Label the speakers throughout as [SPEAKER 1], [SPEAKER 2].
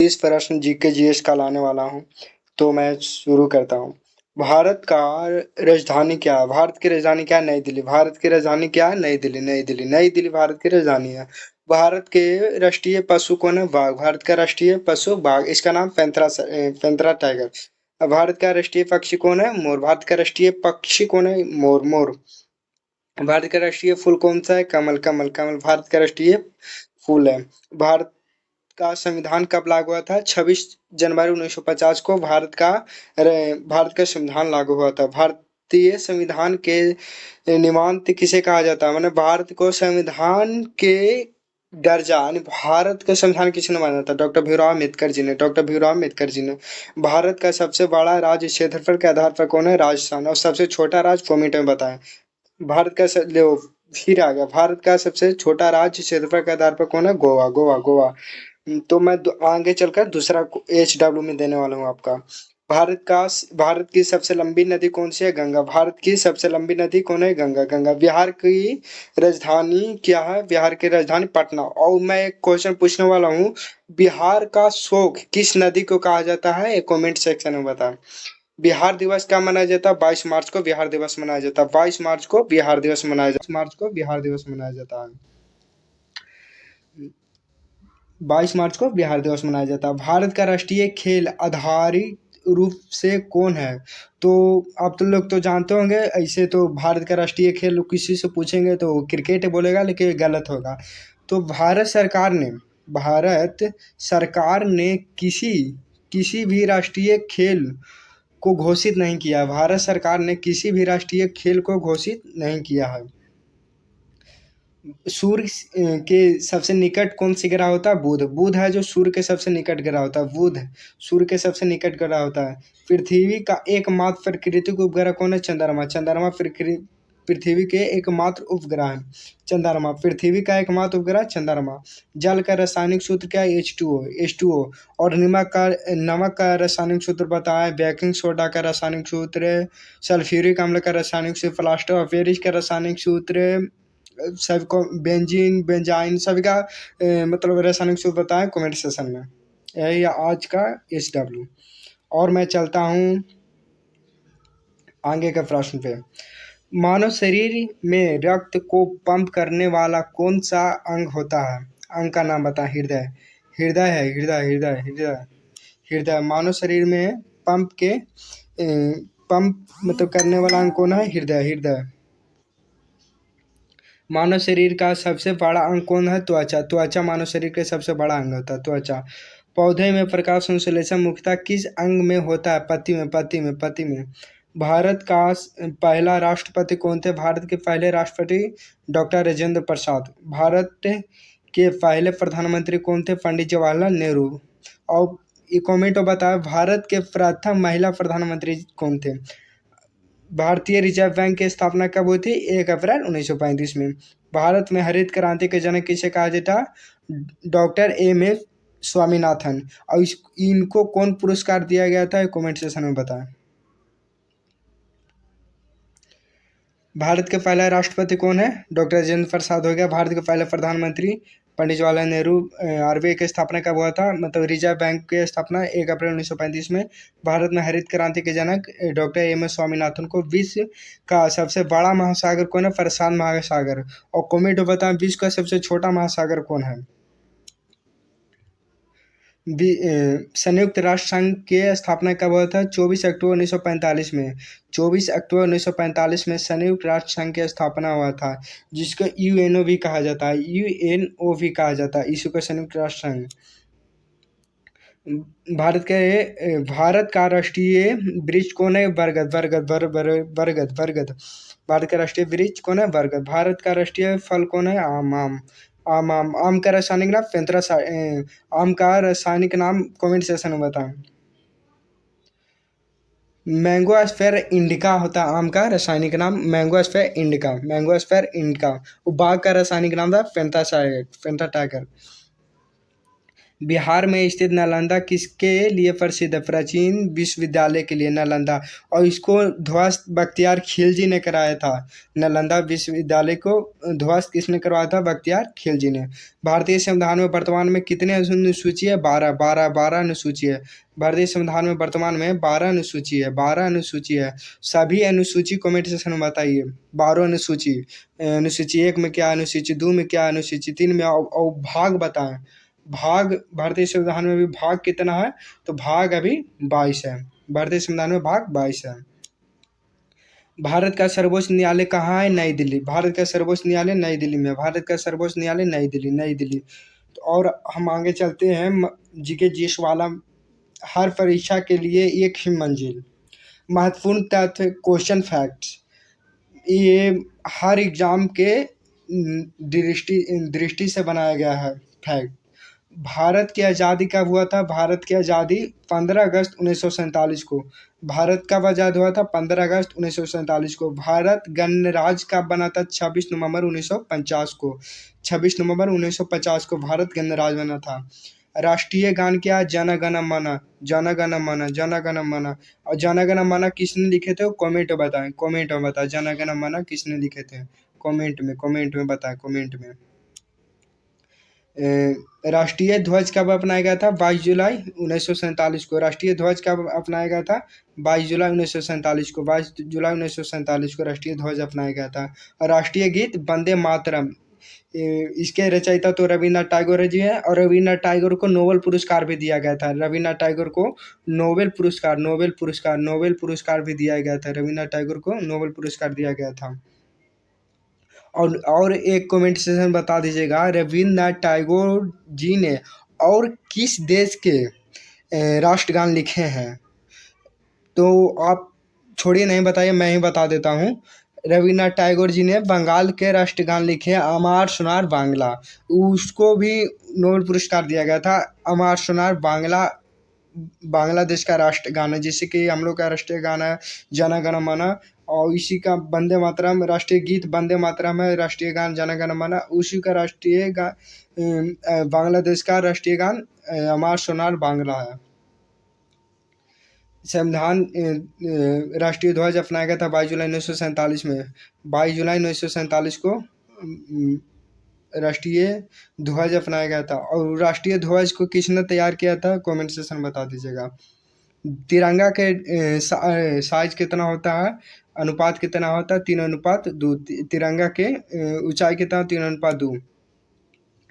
[SPEAKER 1] इस प्रश्न GK GS का लाने वाला हूँ। तो मैं शुरू करता हूँ। भारत का राजधानी क्या है? भारत की राजधानी क्या है? नई दिल्ली। भारत की राजधानी क्या है? नई दिल्ली। नई दिल्ली। नई दिल्ली भारत की राजधानी है। भारत के राष्ट्रीय पशु कौन है? बाघ। भारत का राष्ट्रीय पशु बाघ। इसका नाम पैंथेरा टाइगर। भारत का राष्ट्रीय पक्षी कौन है? मोर। भारत का राष्ट्रीय पक्षी कौन है? मोर। मोर। भारत का राष्ट्रीय फूल कौन सा है? कमल। कमल। कमल भारत का राष्ट्रीय फूल है। भारत का संविधान कब लागू हुआ था? 26 जनवरी 1950 को भारत का संविधान लागू हुआ था। भारतीय संविधान के निर्माता किसे कहा जाता है? मैंने भारत को संविधान के दर्जा यानी भारत का संविधान किसने बनाया था? डॉक्टर भीमराव अम्बेडकर जी ने। डॉक्टर भीमराव अम्बेडकर जी ने। भारत का सबसे बड़ा राज्य क्षेत्रफल के आधार पर कौन है? राजस्थान। और सबसे छोटा राज्य 2 मिनट में बताएं। भारत का फिर आ गया। भारत का सबसे छोटा राज्य क्षेत्रफल के आधार पर कौन है? गोवा। गोवा। गोवा। तो मैं आगे चलकर दूसरा HW में देने वाला हूँ आपका। भारत की सबसे लंबी नदी कौन सी है? गंगा। भारत की सबसे लंबी नदी कौन है? गंगा। गंगा। बिहार की राजधानी क्या है? बिहार की राजधानी पटना। और मैं एक क्वेश्चन पूछने वाला हूँ। बिहार का शोक किस नदी को कहा जाता है? एक कमेंट सेक्शन में बताएं। बिहार दिवस क्या मनाया जाता है? 22 मार्च को बिहार दिवस मनाया जाता है। 22 मार्च को बिहार दिवस मनाया जाता है। 22 मार्च को बिहार दिवस मनाया जाता है। 22 मार्च को बिहार दिवस मनाया जाता है। भारत का राष्ट्रीय खेल आधारित रूप से कौन है? तो आप तो लोग तो जानते होंगे। ऐसे तो भारत का राष्ट्रीय खेल किसी से पूछेंगे तो क्रिकेट बोलेगा, लेकिन ये गलत होगा। तो भारत सरकार ने किसी किसी भी राष्ट्रीय खेल को घोषित नहीं किया। भारत सरकार ने किसी भी राष्ट्रीय खेल को घोषित नहीं किया है। सूर्य के सबसे निकट कौन सी ग्रह होता है? बुध। बुध है जो सूर्य के सबसे निकट ग्रह होता है। बुध सूर्य के सबसे निकट ग्रह होता है। पृथ्वी का एकमात्र प्राकृतिक उपग्रह कौन है? चंद्रमा। चंद्रमा पृथ्वी के एकमात्र उपग्रह है। चंद्रमा पृथ्वी का एकमात्र उपग्रह चंद्रमा। जल का रासायनिक सूत्र क्या है? H2O। और नमक का रासायनिक सूत्र बताएं। बेकिंग सोडा का रासायनिक सूत्र, सल्फ्यूरिक अम्ल का रासायनिक सूत्र, प्लास्टर ऑफ पेरिस का रासायनिक सूत्र, सबको बेंजीन बेंजाइन सभी का मतलब रासायनिक सूत्र बताएं कमेंट सेशन में। यही आज का HW। और मैं चलता हूँ आगे के प्रश्न पे। मानव शरीर में रक्त को पंप करने वाला कौन सा अंग होता है? अंग का नाम बताएं। हृदय। हृदय है। हृदय। हृदय। हृदय। हृदय मानव शरीर में पंप मतलब करने वाला अंग कौन है? हृदय। हृदय। मानव शरीर का सबसे बड़ा अंग कौन है? त्वचा। त्वचा मानव शरीर का सबसे बड़ा अंग होता है। त्वचा। पौधे में प्रकाश संश्लेषण मुख्यतः किस अंग में होता है? पत्ती में। पत्ती में। पत्ती में। भारत का पहला राष्ट्रपति कौन थे? भारत के पहले राष्ट्रपति डॉक्टर राजेंद्र प्रसाद। भारत के पहले प्रधानमंत्री कौन थे? पंडित जवाहरलाल नेहरू। और एक कमेंट बताया, भारत के प्रथम महिला प्रधानमंत्री कौन थे? भारतीय रिजर्व बैंक की स्थापना कब हुई थी? 1 अप्रैल 1935 में। भारत में हरित क्रांति के जनक किसे कहा जाता? Doctor M.A. स्वामीनाथन। और इनको कौन पुरस्कार दिया गया था? कमेंट सेक्शन में बताएं। भारत के पहला राष्ट्रपति कौन है? डॉक्टर राजेंद्र प्रसाद हो गया। भारत के पहले प्रधानमंत्री पंडित जवाहरलाल नेहरू। RBI की स्थापना कब हुआ था? मतलब रिजर्व बैंक की स्थापना 1 अप्रैल 1935 में। भारत में हरित क्रांति के जनक डॉक्टर M.A. स्वामीनाथन को। विश्व का सबसे बड़ा महासागर कौन है? प्रशांत महासागर। और कमेंट बताएं, विश्व का सबसे छोटा महासागर कौन है? संयुक्त राष्ट्र संघ की स्थापना कब हुआ था? 24 अक्टूबर 1945 में। 24 अक्टूबर 1945 में संयुक्त राष्ट्र संघ की स्थापना हुआ था, जिसको UNO भी कहा जाता है। UNO भी कहा जाता है इसको, संयुक्त राष्ट्र संघ। भारत का राष्ट्रीय वृक्ष कौन है? बरगद। बरगद। बरगद। बरगद। भारत का राष्ट्रीय वृक्ष कौन है? बरगद। भारत का राष्ट्रीय फल कौन है? आम। आम। आम। आम। आम का रासायनिक नाम आम का रासायनिक नाम कमेंट सेक्शन में बताएं। मैंगोस्पेर इंडिका होता है आम का रासायनिक नाम। मैंगोस्पेर इंडिका। मैंगोस्पेर इंडिका। बाघ का रासायनिक नाम था पेंटाटाइगर। बिहार में स्थित नालंदा किसके लिए प्रसिद्ध है? प्राचीन विश्वविद्यालय के लिए नालंदा। और इसको ध्वस्त बख्तियार खिलजी ने कराया था। नालंदा विश्वविद्यालय को ध्वस्त किसने करवाया था? बख्तियार खिलजी ने। भारतीय संविधान में वर्तमान में कितने अनुसूची है? 12 अनुसूची है। भारतीय संविधान में वर्तमान में 12 अनुसूची है। सभी अनुसूची कमेंट सेक्शन में बताइए। 12 अनुसूची। अनुसूची 1 में क्या, अनुसूची 2 में क्या, अनुसूची 3 में, और भाग बताएं। भाग भारतीय संविधान में भी भाग कितना है? तो भाग अभी 22 है। भारतीय संविधान में भाग 22 है। भारत का सर्वोच्च न्यायालय कहाँ है? नई दिल्ली। भारत का सर्वोच्च न्यायालय नई दिल्ली में। भारत का सर्वोच्च न्यायालय नई दिल्ली, नई दिल्ली। तो और हम आगे चलते हैं। जीके जीएस वाला, हर परीक्षा के लिए एक ही मंजिल। महत्वपूर्ण तथ्य, क्वेश्चन फैक्ट्स, ये हर एग्जाम के दृष्टि से बनाया गया है फैक्ट। भारत की आज़ादी कब हुआ था? भारत की आज़ादी 15 अगस्त 1947 को। भारत कब आज़ाद हुआ था? 15 अगस्त 1947 को। भारत गणराज्य कब बना था? 26 नवंबर 1950 को। 26 नवंबर 1950 को भारत गणराज्य बना था। राष्ट्रीय गान क्या है? जन गण मन, जन गण मन, जन गण मन। और जन गण मन किसने लिखे थे? कमेंट में बताएं, कमेंट में बताएं जन गण मन किसने लिखे थे? कमेंट में बताएं, कमेंट में। राष्ट्रीय ध्वज कब अपनाया गया था? 22 जुलाई 1947 को। राष्ट्रीय ध्वज कब अपनाया गया था? 22 जुलाई 1947 को। 22 जुलाई 1947 को राष्ट्रीय ध्वज अपनाया गया था। और राष्ट्रीय गीत वंदे मातरम, इसके रचयिता तो रविन्द्रनाथ टैगोर जी हैं। और रविन्द्रनाथ टैगोर को नोबेल पुरस्कार भी दिया गया था। रविन्द्रनाथ टैगोर को नोबेल पुरस्कार भी दिया गया था। रविन्द्रनाथ टैगोर को नोबेल पुरस्कार दिया गया था। और एक कमेंट सेक्शन बता दीजिएगा, रविन्द्रनाथ टैगोर जी ने और किस देश के राष्ट्रगान लिखे हैं? तो आप छोड़िए, नहीं बताइए, मैं ही बता देता हूँ। रविन्द्रनाथ टैगोर जी ने बंगाल के राष्ट्रगान लिखे हैं, अमार सोनार बांग्ला। उसको भी नोबेल पुरस्कार दिया गया था। अमार सोनार बांग्ला बांग्लादेश का राष्ट्रगान है, जैसे कि हम लोग का राष्ट्रीय गाना है जन गण मन, और इसी का वंदे मातरम, राष्ट्रीय गीत वंदे मातरम है, राष्ट्रीय गान जन गण मन, उसी का राष्ट्रीय गान बांग्लादेश का राष्ट्रीय गान अमार सोनार बांग्ला है। संविधान राष्ट्रीय ध्वज अपनाया गया था 22 जुलाई 1947 में। 22 जुलाई 1947 को राष्ट्रीय ध्वज अपनाया गया था। और राष्ट्रीय ध्वज को किसने तैयार किया था? कमेंट सेक्शन बता दीजिएगा। तिरंगा के साइज कितना होता है? अनुपात कितना होता है? 3:2। तिरंगा के ऊंचाई कितना? 3:2।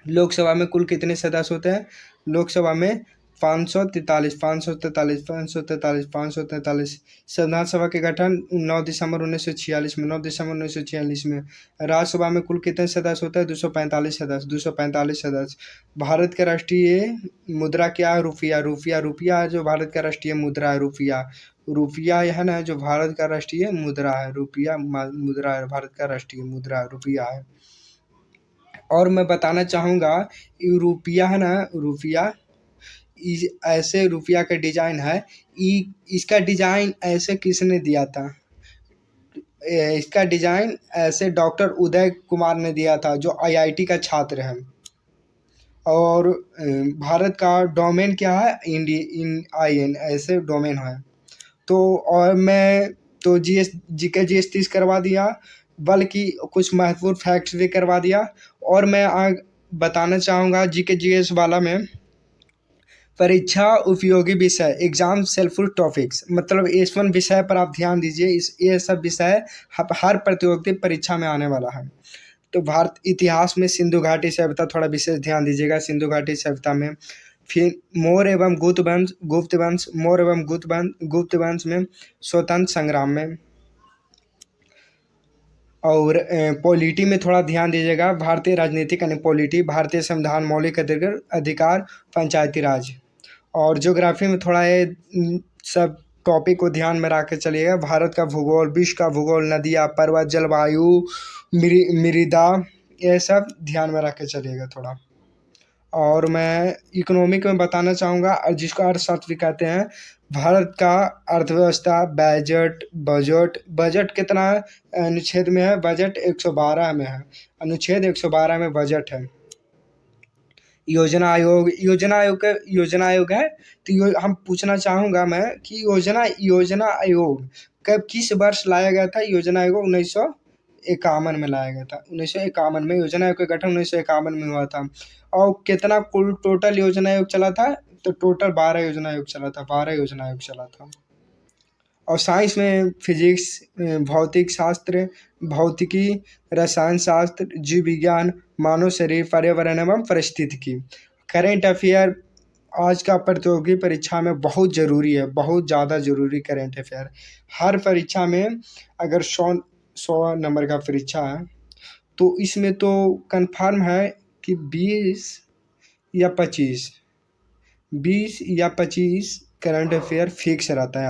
[SPEAKER 1] लोकसभा में कुल कितने सदस्य होते हैं? लोकसभा में 543। संविधान सभा के गठन 9 दिसंबर 1946 में। 9 दिसंबर 1946 में। राज्यसभा में कुल कितने सदस्य होते हैं? 245 सदस्य। 245 सदस्य। भारत का राष्ट्रीय मुद्रा क्या है? रुपया। रुपया है जो भारत का राष्ट्रीय मुद्रा है। रुपया है ना, जो भारत का राष्ट्रीय मुद्रा है। रुपया मुद्रा है, भारत का राष्ट्रीय मुद्रा रुपया है। और मैं बताना चाहूँगा, रुपया है ना, रुपया ऐसे रुपया का डिजाइन है। इसका डिजाइन ऐसे किसने दिया था? इसका डिजाइन ऐसे डॉक्टर उदय कुमार ने दिया था, जो आईआईटी का छात्र है। और भारत का डोमेन क्या है? IN ऐसे डोमेन है। तो और मैं तो जीके GS 30 करवा दिया, बल्कि कुछ महत्वपूर्ण फैक्ट्स भी करवा दिया। और मैं बताना चाहूँगा जीके GS वाला में, परीक्षा उपयोगी विषय, एग्जाम हेल्पफुल टॉपिक्स, मतलब इस वन विषय पर आप ध्यान दीजिए। ये सब विषय हर प्रतियोगिता परीक्षा में आने वाला है। तो भारत इतिहास में सिंधु घाटी सभ्यता, थोड़ा विशेष ध्यान दीजिएगा। सिंधु घाटी सभ्यता में फिर मौर्य एवं गुप्त वंश में, स्वतंत्र संग्राम में। और पॉलिटी में थोड़ा ध्यान दीजिएगा। भारतीय राजनीतिक यानी पॉलिटी, भारतीय संविधान, मौलिक अधिकार, पंचायती राज। और ज्योग्राफी में थोड़ा ये सब टॉपिक को ध्यान में रख के चलिएगा। भारत का भूगोल, विश्व का भूगोल, नदियाँ, पर्वत, जलवायु, मृदा, ये सब ध्यान में रख के चलिएगा थोड़ा। और मैं इकोनॉमिक में बताना चाहूँगा, जिसको अर्थशास्त्र भी कहते हैं। भारत का अर्थव्यवस्था, बजट कितना अनुच्छेद में है? बजट 112 में है। अनुच्छेद 112 में बजट है। योजना आयोग है। तो हम पूछना चाहूँगा मैं कि योजना आयोग कब किस वर्ष लाया गया था? योजना आयोग 1951 में लाया गया था। 1951 में योजना आयोग का गठन 1951 में हुआ था। और कितना कुल टोटल योजना आयोग चला था? तो टोटल 12 योजना आयोग चला था, 12 योजना आयोग चला था। और साइंस में फिजिक्स, भौतिक शास्त्र, भौतिकी, रसायन शास्त्र, जीव विज्ञान, मानव शरीर, पर्यावरण एवं पारिस्थितिकी। करेंट अफेयर आज का प्रतियोगी परीक्षा में बहुत ज़रूरी है, बहुत ज़्यादा ज़रूरी करेंट अफेयर। हर परीक्षा में अगर 100 नंबर का परीक्षा है तो इसमें तो कन्फर्म है कि 20 या 25 करंट अफेयर फिक्स रहता है।